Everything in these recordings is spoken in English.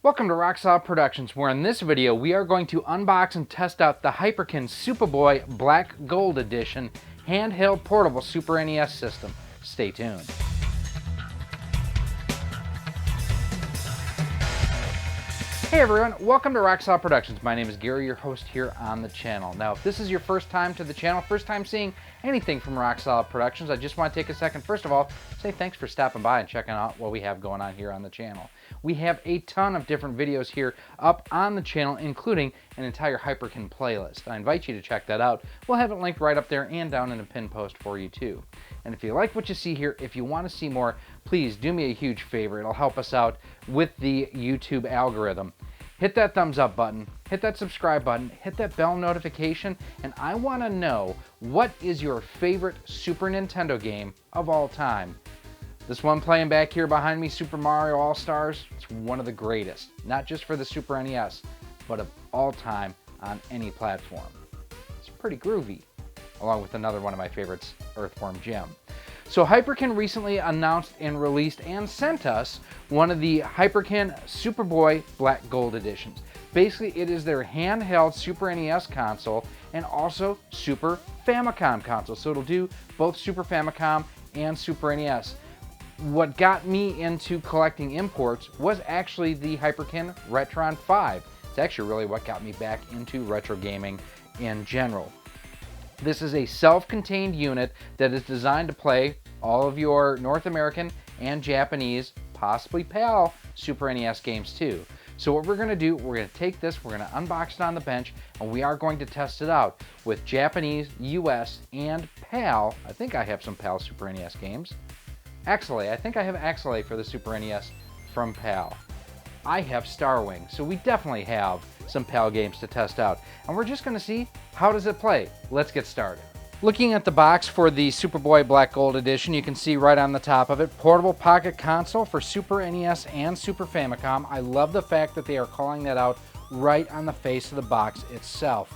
Welcome to Rocksolid Productions, where in this video we are going to unbox and test out the Hyperkin SupaBoy Black Gold Edition handheld portable Super NES system. Stay tuned. Hey everyone, welcome to Rocksolid Productions. My name is Gary, your host here on the channel. Now, if this is your first time to the channel, first time seeing anything from Rocksolid Productions, I just want to take a second, first of all, say thanks for stopping by and checking out what we have going on here on the channel. We have a ton of different videos here up on the channel, including an entire Hyperkin playlist. I invite you to check that out. We'll have it linked right up there and down in a pinned post for you too. And if you like what you see here, if you want to see more, please do me a huge favor. It'll help us out with the YouTube algorithm. Hit that thumbs up button, hit that subscribe button, hit that bell notification, and I want to know, what is your favorite Super Nintendo game of all time? This one playing back here behind me, Super Mario All-Stars, it's one of the greatest, not just for the Super NES, but of all time on any platform. It's pretty groovy, along with another one of my favorites, Earthworm Jim. So Hyperkin recently announced and released and sent us one of the Hyperkin SupaBoy Black Gold editions. Basically, it is their handheld Super NES console and also Super Famicom console. So it'll do both Super Famicom and Super NES. What got me into collecting imports was actually the Hyperkin Retron 5. It's actually really what got me back into retro gaming in general. This is a self-contained unit that is designed to play all of your North American and Japanese, possibly PAL, Super NES games too. So what we're going to do, we're going to take this, we're going to unbox it on the bench, and we are going to test it out with Japanese, US, and PAL. I think I have some PAL Super NES games. Axelay, I think I have Axelay for the Super NES from PAL. I have Starwing, so we definitely have some PAL games to test out. And we're just going to see, how does it play? Let's get started. Looking at the box for the SupaBoy Black Gold Edition, you can see right on the top of it, portable pocket console for Super NES and Super Famicom. I love the fact that they are calling that out right on the face of the box itself.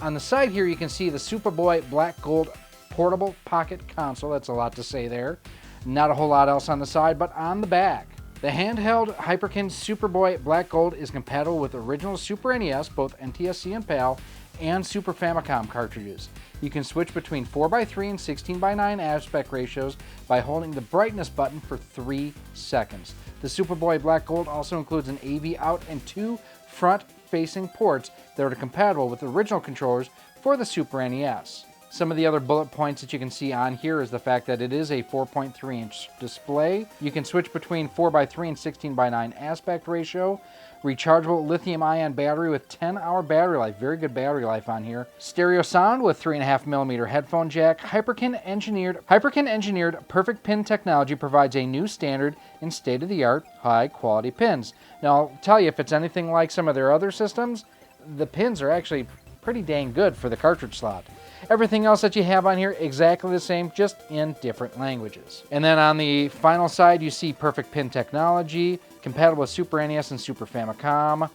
On the side here, you can see the SupaBoy Black Gold portable pocket console. That's a lot to say there. Not a whole lot else on the side, but on the back, the handheld Hyperkin SupaBoy Black Gold is compatible with original Super NES, both NTSC and PAL, and Super Famicom cartridges. You can switch between 4:3 and 16:9 aspect ratios by holding the brightness button for 3 seconds. The SupaBoy Black Gold also includes an AV out and 2 front-facing ports that are compatible with original controllers for the Super NES. Some of the other bullet points that you can see on here is the fact that it is a 4.3-inch display. You can switch between 4:3 and 16:9 aspect ratio. Rechargeable lithium-ion battery with 10-hour battery life. Very good battery life on here. Stereo sound with 3.5mm headphone jack. Hyperkin engineered perfect pin technology provides a new standard in state-of-the-art high-quality pins. Now, I'll tell you, if it's anything like some of their other systems, the pins are actually pretty dang good for the cartridge slot. Everything else that you have on here, exactly the same, just in different languages. And then on the final side, you see perfect pin technology, compatible with Super NES and Super Famicom,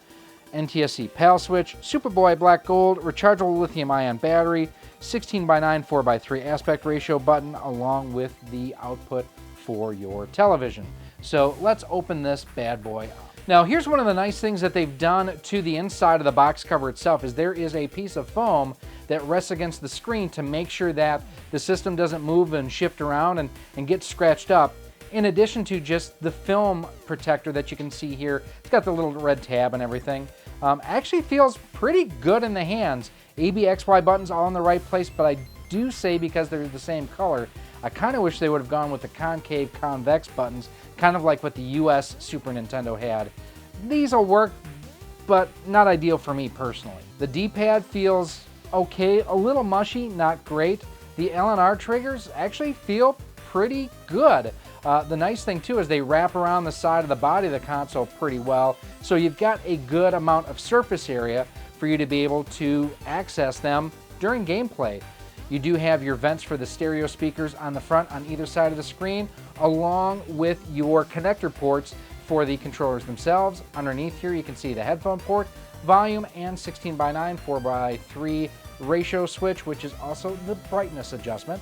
NTSC PAL switch, SupaBoy Black Gold, rechargeable lithium-ion battery, 16:9 4:3 aspect ratio button, along with the output for your television. So let's open this bad boy up. Now, here's one of the nice things that they've done to the inside of the box cover itself, is there is a piece of foam that rests against the screen to make sure that the system doesn't move and shift around and get scratched up. In addition to just the film protector that you can see here, it's got the little red tab and everything. Actually feels pretty good in the hands. A, B, X, Y buttons all in the right place, but I do say, because they're the same color, I kind of wish they would have gone with the concave convex buttons, kind of like what the US Super Nintendo had. These will work, but not ideal for me personally. The D-pad feels okay, a little mushy, not great. The L&R triggers actually feel pretty good. The nice thing too is they wrap around the side of the body of the console pretty well, so you've got a good amount of surface area for you to be able to access them during gameplay. You do have your vents for the stereo speakers on the front on either side of the screen, along with your connector ports for the controllers themselves. Underneath here you can see the headphone port, volume, and 16:9 4:3 ratio switch, which is also the brightness adjustment.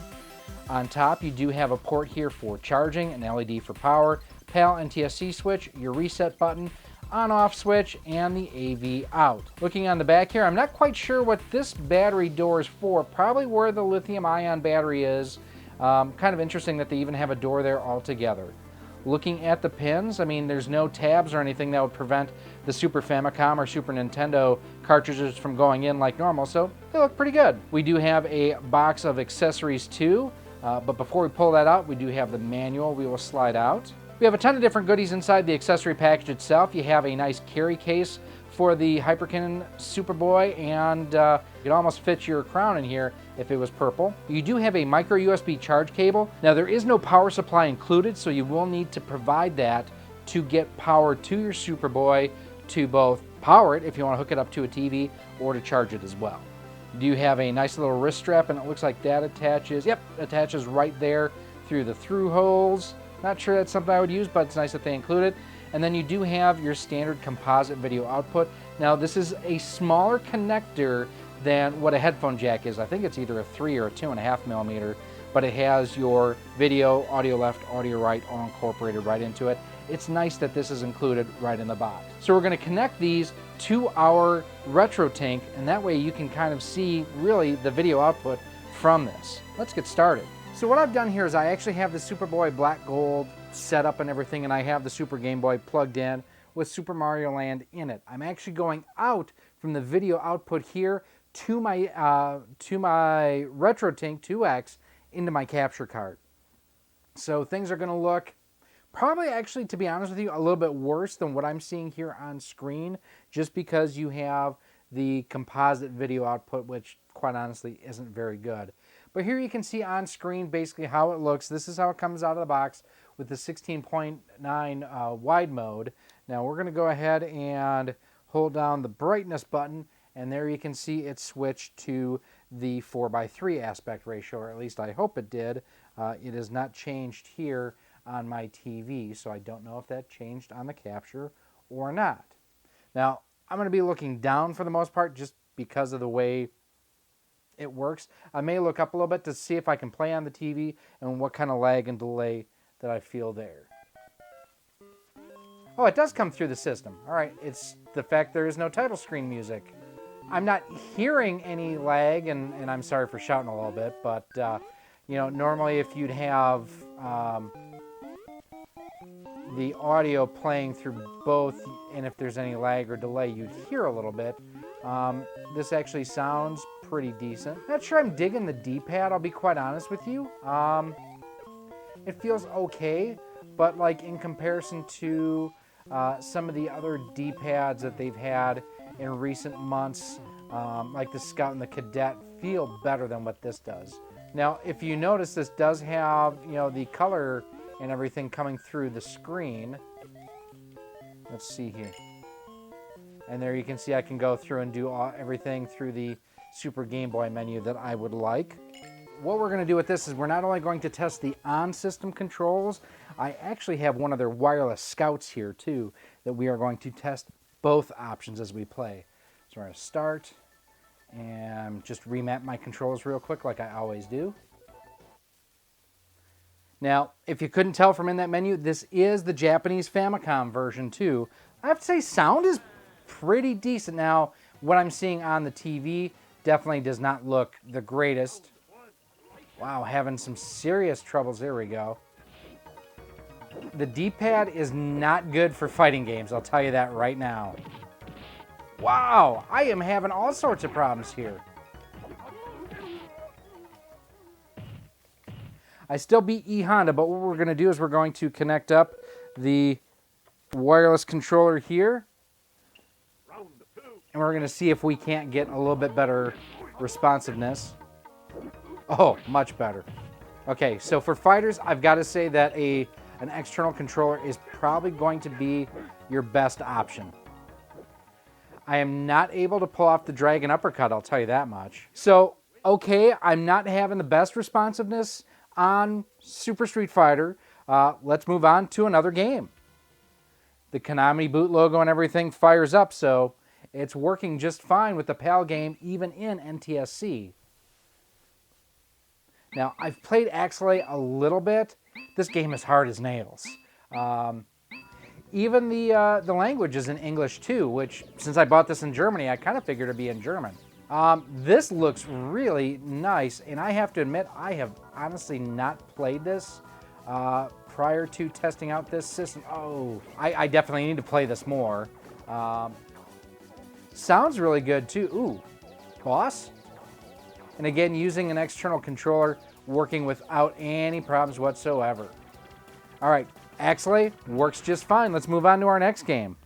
On top, you do have a port here for charging, an LED for power, PAL NTSC switch, your reset button. on-off switch and the AV out. Looking on the back here, I'm not quite sure what this battery door is for, probably where the lithium-ion battery is. Kind of interesting that they even have a door there altogether. Looking at the pins, I mean, there's no tabs or anything that would prevent the Super Famicom or Super Nintendo cartridges from going in like normal, so they look pretty good. We do have a box of accessories too, but before we pull that out, we do have the manual we will slide out. We have a ton of different goodies inside the accessory package itself. You have a nice carry case for the Hyperkin SupaBoy, and it almost fits your crown in here if it was purple. You do have a micro USB charge cable. Now there is no power supply included, so you will need to provide that to get power to your SupaBoy to both power it if you want to hook it up to a TV or to charge it as well. You do have a nice little wrist strap, and it looks like that attaches, attaches right there through the through holes. Not sure that's something I would use, but it's nice that they include it. And then you do have your standard composite video output. Now this is a smaller connector than what a headphone jack is. I think it's either a 3 or a 2.5 millimeter, but it has your video, audio left, audio right, all incorporated right into it. It's nice that this is included right in the box. So we're going to connect these to our retro tank, and that way you can kind of see really the video output from this. Let's get started. So what I've done here is I actually have the SupaBoy Black Gold set up and everything, and I have the Super Game Boy plugged in with Super Mario Land in it. I'm actually going out from the video output here to my RetroTink 2X into my capture card. So things are going to look probably, actually, to be honest with you, a little bit worse than what I'm seeing here on screen, just because you have the composite video output, which quite honestly isn't very good. But here you can see on screen basically how it looks. This is how it comes out of the box with the 16.9 wide mode. Now we're going to go ahead and hold down the brightness button, and there you can see it switched to the 4:3 aspect ratio, or at least I hope it did. It is not changed here on my TV, so I don't know if that changed on the capture or not. Now I'm going to be looking down for the most part just because of the way it works. I may look up a little bit to see if I can play on the TV and what kind of lag and delay that I feel there. Oh, it does come through the system. All right, it's the fact there is no title screen music. I'm not hearing any lag, and I'm sorry for shouting a little bit, but you know, normally if you'd have the audio playing through both, and if there's any lag or delay, you'd hear a little bit. This actually sounds pretty decent. Not sure I'm digging the D-pad, I'll be quite honest with you. It feels okay, but like in comparison to some of the other D-pads that they've had in recent months, like the Scout and the Cadet, feel better than what this does. Now, if you notice, this does have, you know, the color and everything coming through the screen. Let's see here. And there you can see I can go through and do everything through the Super Game Boy menu that I would like. What we're going to do with this is we're not only going to test the on-system controls, I actually have one of their wireless Scouts here too that we are going to test both options as we play. So we're going to start and just remap my controls real quick like I always do. Now, if you couldn't tell from in that menu, this is the Japanese Famicom version too. I have to say sound is pretty decent. Now, what I'm seeing on the TV definitely does not look the greatest. Wow, having some serious troubles. There we go. The D-pad is not good for fighting games, I'll tell you that right now. Wow, I am having all sorts of problems here. I still beat E-Honda, but what we're going to do is we're going to connect up the wireless controller here. And we're going to see if we can't get a little bit better responsiveness. Oh, much better. Okay, so for fighters, I've got to say that an external controller is probably going to be your best option. I am not able to pull off the Dragon Uppercut, I'll tell you that much. So, okay, I'm not having the best responsiveness on Super Street Fighter. Let's move on to another game. The Konami boot logo and everything fires up, so it's working just fine with the PAL game, even in NTSC. Now, I've played Axelay a little bit. This game is hard as nails. even the language is in English too, which since I bought this in Germany, I kind of figured it'd be in German. This looks really nice, and I have to admit, I have honestly not played this prior to testing out this system. Oh, I definitely need to play this more. Sounds really good too. Ooh, boss. And again, using an external controller, working without any problems whatsoever. All right, actually, works just fine. Let's move on to our next game.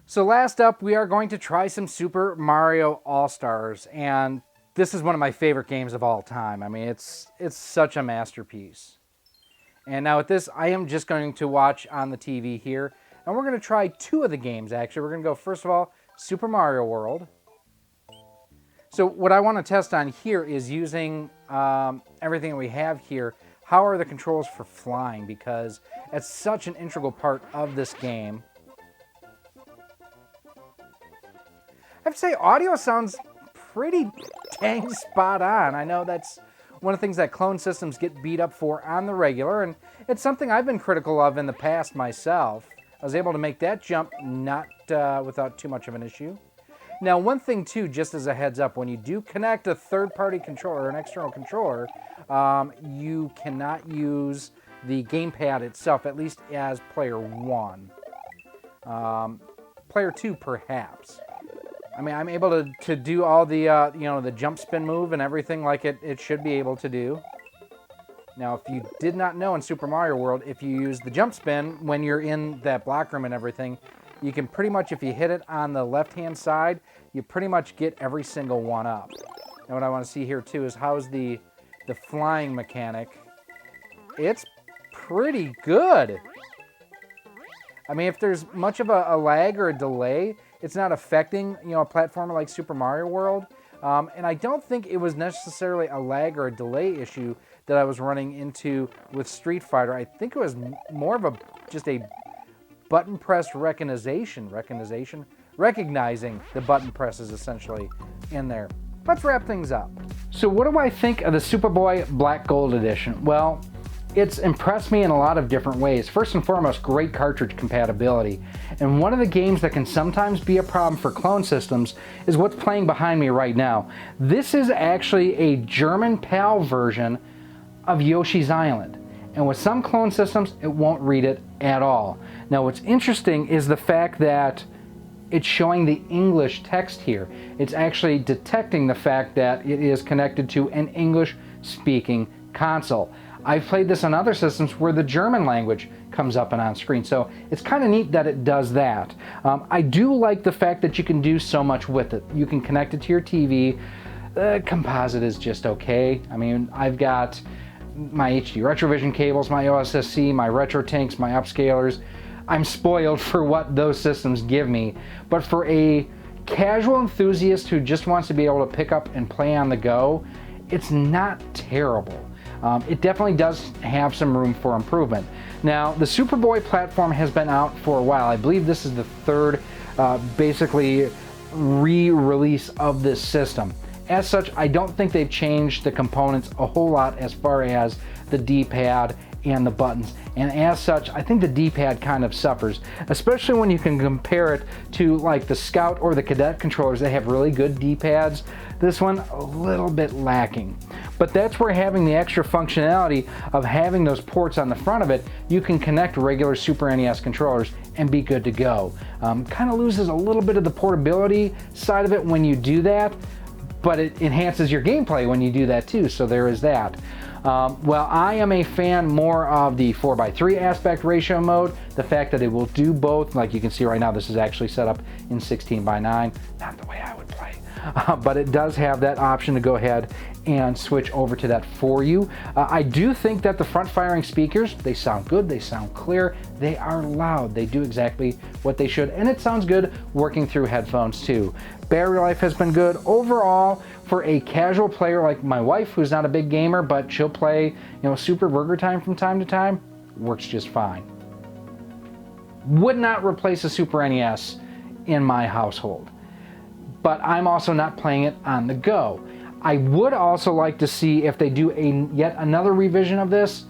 So last up, we are going to try some Super Mario All-Stars, and this is one of my favorite games of all time. I mean, it's such a masterpiece. And now with this, I am just going to watch on the TV here, and we're going to try two of the games, actually. We're going to go, first of all, Super Mario World. So what I want to test on here is using everything that we have here. How are the controls for flying? Because it's such an integral part of this game. I have to say, audio sounds pretty dang spot on. I know that's one of the things that clone systems get beat up for on the regular, and it's something I've been critical of in the past myself. I was able to make that jump not without too much of an issue. Now, one thing too, just as a heads up, when you do connect a third-party controller or an external controller, you cannot use the gamepad itself, at least as player 1. Player 2, perhaps. I mean, I'm able to do all the, the jump spin move and everything like it should be able to do. Now, if you did not know in Super Mario World, if you use the jump spin when you're in that block room and everything, you can pretty much, if you hit it on the left-hand side, you pretty much get every single one up. And what I want to see here, too, is how's the flying mechanic. It's pretty good. I mean, if there's much of a lag or a delay, it's not affecting, a platformer like Super Mario World. And I don't think it was necessarily a lag or a delay issue that I was running into with Street Fighter. I think it was more of just a button press recognizing the button presses essentially in there. Let's wrap things up. So what do I think of the SupaBoy Black Gold Edition? Well, it's impressed me in a lot of different ways. First and foremost, great cartridge compatibility. And one of the games that can sometimes be a problem for clone systems is what's playing behind me right now. This is actually a German PAL version of Yoshi's Island. And with some clone systems, it won't read it at all. Now, what's interesting is the fact that it's showing the English text here. It's actually detecting the fact that it is connected to an English-speaking console. I've played this on other systems where the German language comes up and on screen, so it's kind of neat that it does that. I do like the fact that you can do so much with it. You can connect it to your TV. The composite is just okay. I mean, I've got my HD Retrovision cables, my OSSC, my RetroTinks, my upscalers. I'm spoiled for what those systems give me, but for a casual enthusiast who just wants to be able to pick up and play on the go, it's not terrible. It definitely does have some room for improvement. Now, the SupaBoy platform has been out for a while. I believe this is the third, basically, re-release of this system. As such, I don't think they've changed the components a whole lot as far as the D-pad and the buttons. And as such, I think the D-pad kind of suffers, especially when you can compare it to like the Scout or the Cadet controllers. They have really good D-pads. This one, a little bit lacking. But that's where having the extra functionality of having those ports on the front of it, you can connect regular Super NES controllers and be good to go. Kind of loses a little bit of the portability side of it when you do that, but it enhances your gameplay when you do that too, so there is that. Well, I am a fan more of the 4:3 aspect ratio mode, the fact that it will do both. Like you can see right now, this is actually set up in 16:9, not the way I would play. But it does have that option to go ahead and switch over to that for you. I do think that the front firing speakers, they sound good, they sound clear, they are loud, they do exactly what they should, and it sounds good working through headphones too. Battery life has been good. Overall, for a casual player like my wife, who's not a big gamer, but she'll play, Super Burger Time from time to time, works just fine. Would not replace a Super NES in my household, but I'm also not playing it on the go. I would also like to see if they do yet another revision of this,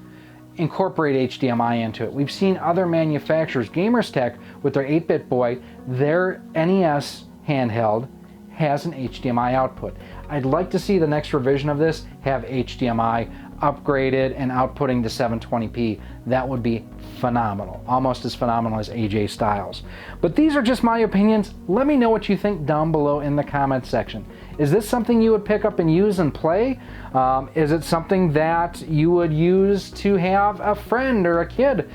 incorporate HDMI into it. We've seen other manufacturers, Gamers Tech with their 8-bit boy, their NES handheld has an HDMI output. I'd like to see the next revision of this have HDMI upgraded and outputting to 720p. That would be phenomenal, almost as phenomenal as AJ Styles. But these are just my opinions. Let me know what you think down below in the comments section. Is this something you would pick up and use and play? Is it something that you would use to have a friend or a kid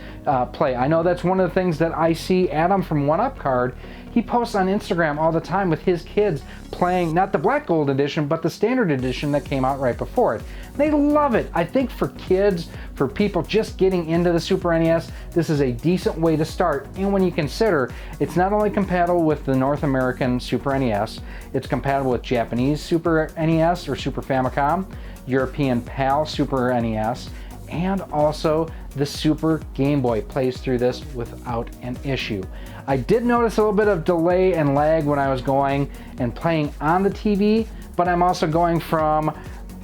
play? I know that's one of the things that I see Adam from One Up Card. He posts on Instagram all the time with his kids playing, not the Black Gold edition, but the standard edition that came out right before it. They love it. I think for kids, for people just getting into the Super NES, this is a decent way to start. And when you consider, it's not only compatible with the North American Super NES, it's compatible with Japanese Super NES or Super Famicom, European PAL Super NES, and also the Super Game Boy plays through this without an issue. I did notice a little bit of delay and lag when I was going and playing on the TV, but I'm also going from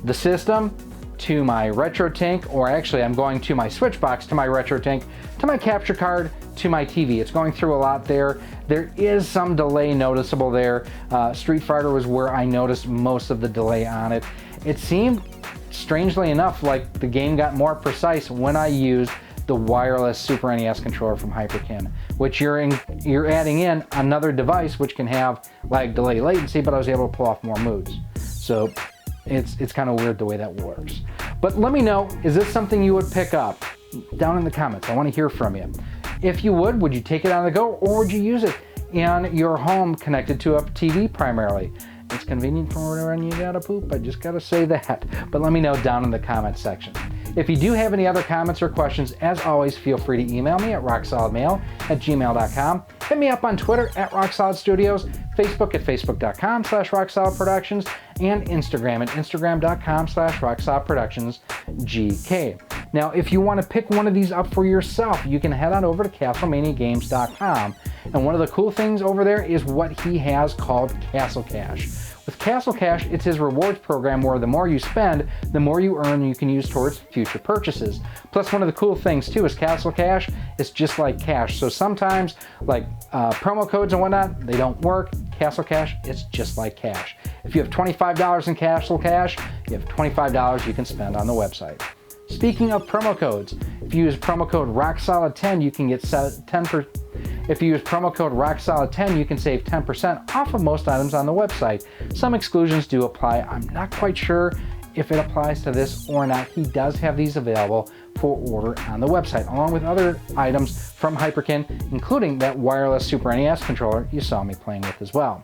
the system to my RetroTink, or actually I'm going to my switch box to my RetroTink, to my capture card, to my TV. It's going through a lot there. There is some delay noticeable there. Street Fighter was where I noticed most of the delay on it. It seemed, strangely enough, like the game got more precise when I used the wireless Super NES controller from Hyperkin, which you're adding in another device which can have lag, delay, latency, but I was able to pull off more moves. So it's kind of weird the way that works. But let me know, is this something you would pick up? Down in the comments, I want to hear from you. If you would you take it on the go, or would you use it in your home connected to a TV primarily? It's convenient for when you gotta poop, I just gotta say that. But let me know down in the comments section. If you do have any other comments or questions, as always, feel free to email me at rocksolidmail@gmail.com. Hit me up on Twitter at RockSolidStudios, Facebook at facebook.com/RockSolidProductions, and Instagram at instagram.com/RockSolidProductionsGK. Now, if you want to pick one of these up for yourself, you can head on over to CastlemaniaGames.com. And one of the cool things over there is what he has called Castle Cash. With Castle Cash, it's his rewards program where the more you spend, the more you earn you can use towards future purchases. Plus, one of the cool things too is Castle Cash is just like cash. So sometimes, like promo codes and whatnot, they don't work. Castle Cash, it's just like cash. If you have $25 in Castle Cash, you have $25 you can spend on the website. Speaking of promo codes, if you use promo code ROCKSOLID10, you can get 10%. If you use promo code ROCKSOLID10, you can save 10% off of most items on the website. Some exclusions do apply. I'm not quite sure if it applies to this or not. He does have these available for order on the website, along with other items from Hyperkin, including that wireless Super NES controller you saw me playing with as well.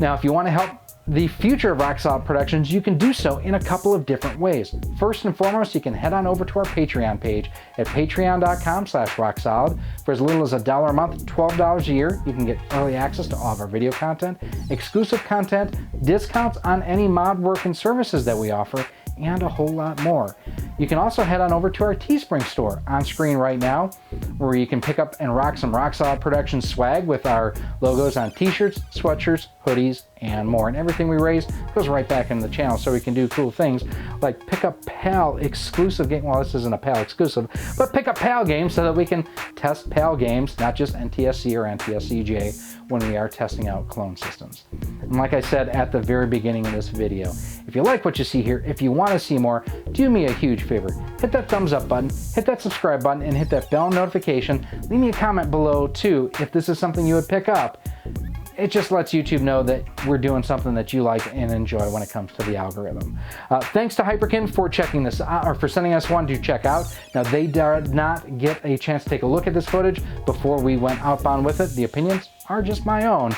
Now, if you want to help the future of Rock Solid Productions, you can do so in a couple of different ways. First and foremost, you can head on over to our Patreon page at patreon.com/rocksolid. For as little as $1 a month, $12 a year, you can get early access to all of our video content, exclusive content, discounts on any mod work and services that we offer, and a whole lot more. You can also head on over to our Teespring store on screen right now, where you can pick up and rock some Rock Solid Productions swag with our logos on t-shirts, sweatshirts, hoodies, and more. And everything we raise goes right back into the channel, so we can do cool things like pick up PAL exclusive game. Well, this isn't a PAL exclusive, but pick up PAL games so that we can test PAL games, not just NTSC or NTSC-J, when we are testing out clone systems. And like I said at the very beginning of this video, if you like what you see here, if you want to see more, do me a huge favor. Hit that thumbs up button, hit that subscribe button, and hit that bell notification. Leave me a comment below too if this is something you would pick up. It just lets YouTube know that we're doing something that you like and enjoy when it comes to the algorithm. Thanks to Hyperkin for checking this out, or for sending us one to check out. Now, they did not get a chance to take a look at this footage before we went outbound with it. The opinions are just my own.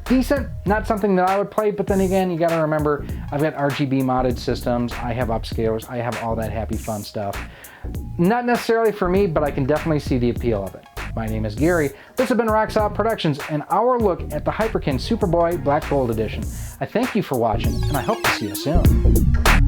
Decent, not something that I would play, but then again, you gotta remember, I've got RGB modded systems, I have upscalers, I have all that happy fun stuff. Not necessarily for me, but I can definitely see the appeal of it. My name is Gary. This has been Rock Solid Productions and our look at the Hyperkin SupaBoy Black Gold Edition. I thank you for watching, and I hope to see you soon.